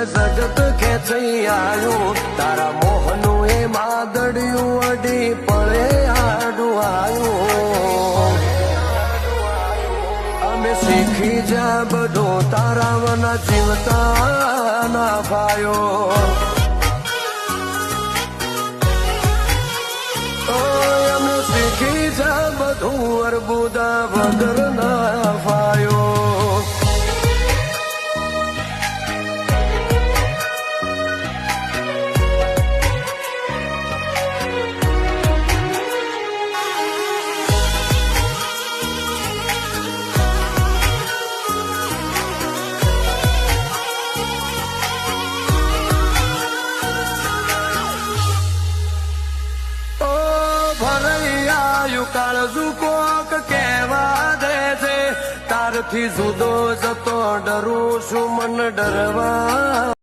જગત ખેંચી આવ્યું તારા મોહનું એ માદડિયું અડી પડે આડું આવ્યું અમે શીખી જા બધું તારા મના જીવતા ના ભાયો અમે શીખી જા બધું અર્બુદા વગર ના ભાયો કાળજુ કોક કેવા દે છે તારથી જુદો જતો ડરું છું મન ડરવા